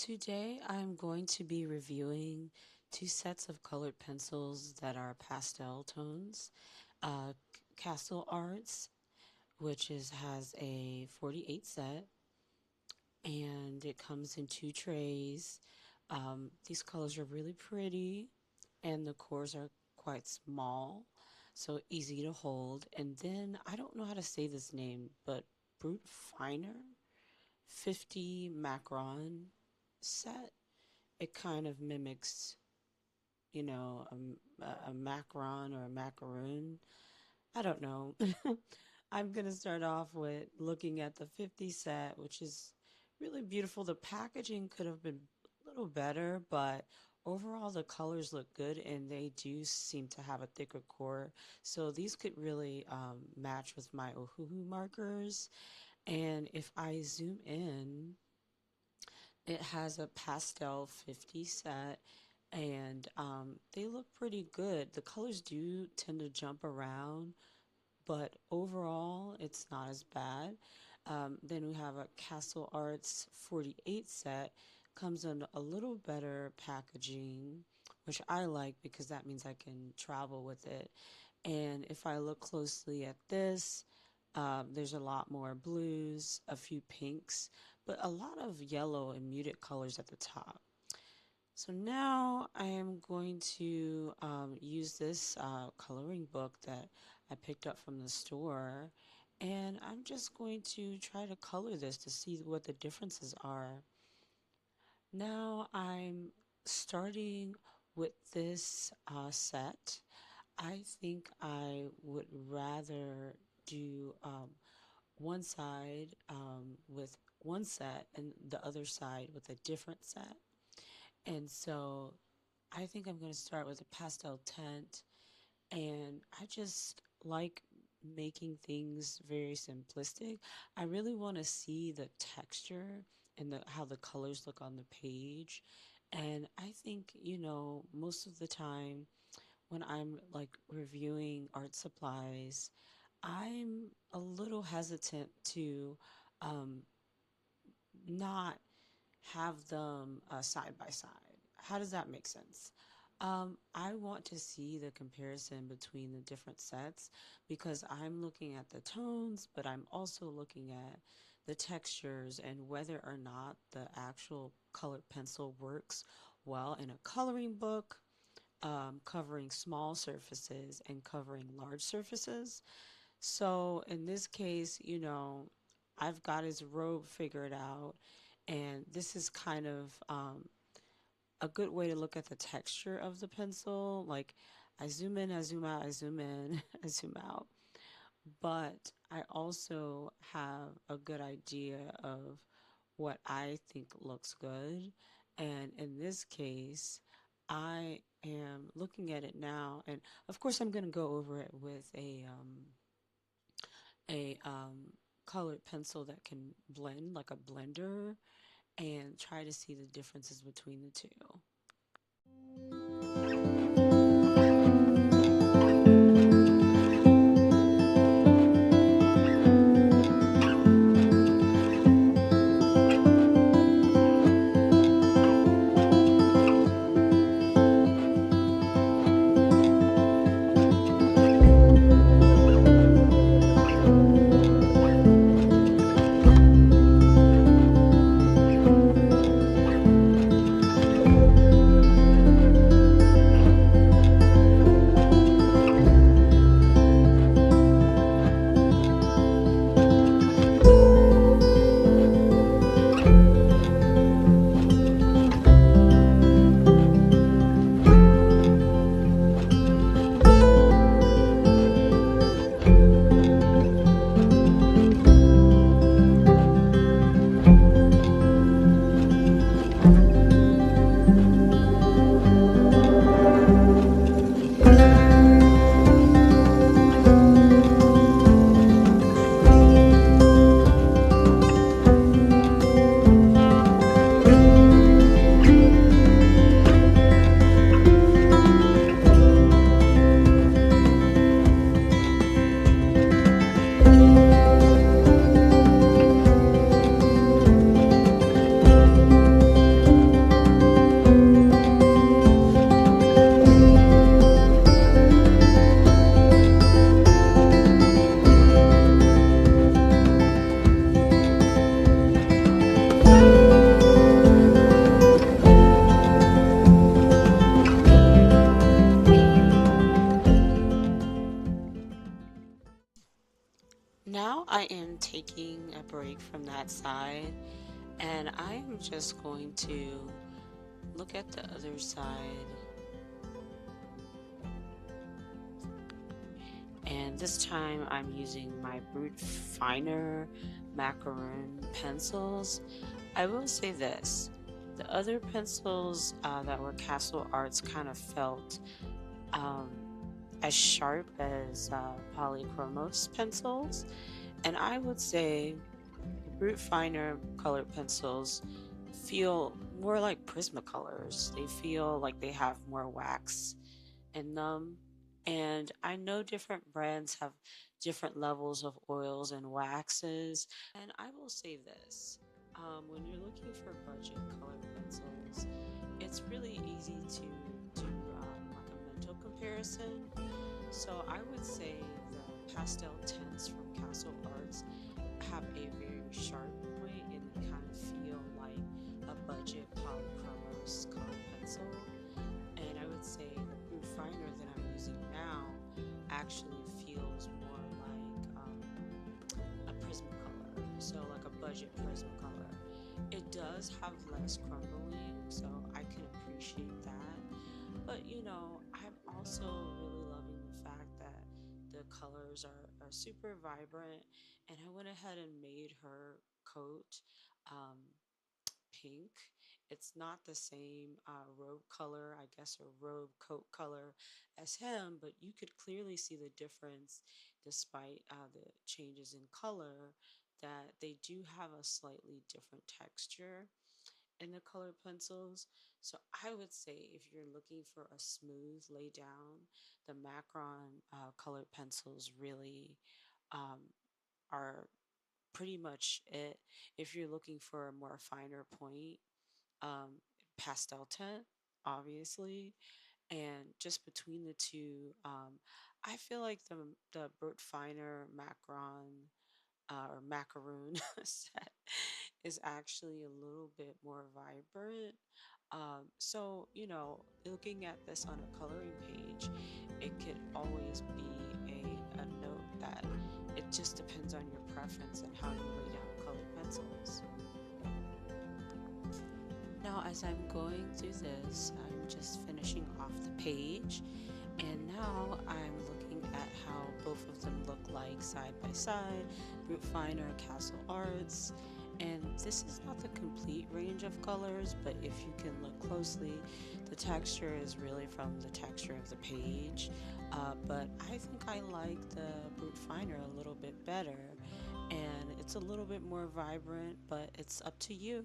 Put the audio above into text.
Today I'm going to be reviewing two sets of colored pencils that are pastel tones. CastleArts, which has a 48 set, and it comes in two trays. These colors are really pretty, and the cores are quite small, so easy to hold. And then I don't know how to say this name, but Brutfuner 50 Macaron Set. It kind of mimics, a macaron or a macaroon. I don't know. I'm going to start off with looking at the 50 set, which is really beautiful. The packaging could have been a little better, but overall the colors look good and they do seem to have a thicker core. So these could really match with my Ohuhu markers. And if I zoom in, it has a pastel 50 set and they look pretty good. The colors do tend to jump around, but overall it's not as bad. Then we have a CastleArts 48 set, comes in a little better packaging, which I like because that means I can travel with it. And if I look closely at this, there's a lot more blues, a few pinks, but a lot of yellow and muted colors at the top. So now I am going to use this coloring book that I picked up from the store, and I'm just going to try to color this to see what the differences are. Now I'm starting with this set. I think I would rather do one side with one set and the other side with a different set. And so I think I'm going to start with a pastel tint. And I just like making things very simplistic. I really want to see the texture and how the colors look on the page. And I think, most of the time when I'm like reviewing art supplies, I'm a little hesitant to um, not have them side by side. How does that make sense? I want to see the comparison between the different sets because I'm looking at the tones, but I'm also looking at the textures and whether or not the actual colored pencil works well in a coloring book, covering small surfaces and covering large surfaces. So in this case, I've got his robe figured out, and this is kind of a good way to look at the texture of the pencil. Like I zoom in, I zoom out, I zoom in, I zoom out. But I also have a good idea of what I think looks good. And in this case, I am looking at it now, and of course I'm going to go over it with a colored pencil that can blend like a blender and try to see the differences between the two. now I am taking a break from that side, and I am just going to look at the other side. And this time I'm using my Brutfuner Macaron pencils. I will say this, the other pencils that were CastleArts kind of felt um, as sharp as polychromos pencils, and I would say the Brutfuner colored pencils feel more like Prismacolors. They feel like they have more wax in them. And I know different brands have different levels of oils and waxes. And I will say this, when you're looking for budget color pencils, it's really easy to do like a mental comparison. So I would say the pastel tints from Castle Arts have a very sharp point and they kind of feel like a budget polychromos color pencil. And I would say the Brutfuner that I'm using now actually feels more like a Prismacolor, so like a budget Prismacolor. It does have less crumbling, so I can appreciate that. But you know, I'm also really loving the fact that the colors are super vibrant, and I went ahead and made her coat um, pink. It's not the same robe color, I guess, or robe coat color as him, but you could clearly see the difference despite the changes in color, that they do have a slightly different texture in the color pencils. So I would say if you're looking for a smooth lay down, the Macron colored pencils really um, are pretty much it. If you're looking for a more finer point, um, pastel-tint, obviously, and just between the two, I feel like the Brutfuner Macron or macaroon set is actually a little bit more vibrant. So, you know, looking at this on a coloring page, it could always be a note that it just depends on your preference and how you lay down colored pencils. Now, as I'm going through this, I'm just finishing off the page, and now I'm looking at how both of them look like side by side, Brutfuner, Castle Arts, and this is not the complete range of colors, but if you can look closely, the texture is really from the texture of the page, but I think I like the Brutfuner a little bit better, and it's a little bit more vibrant, but it's up to you.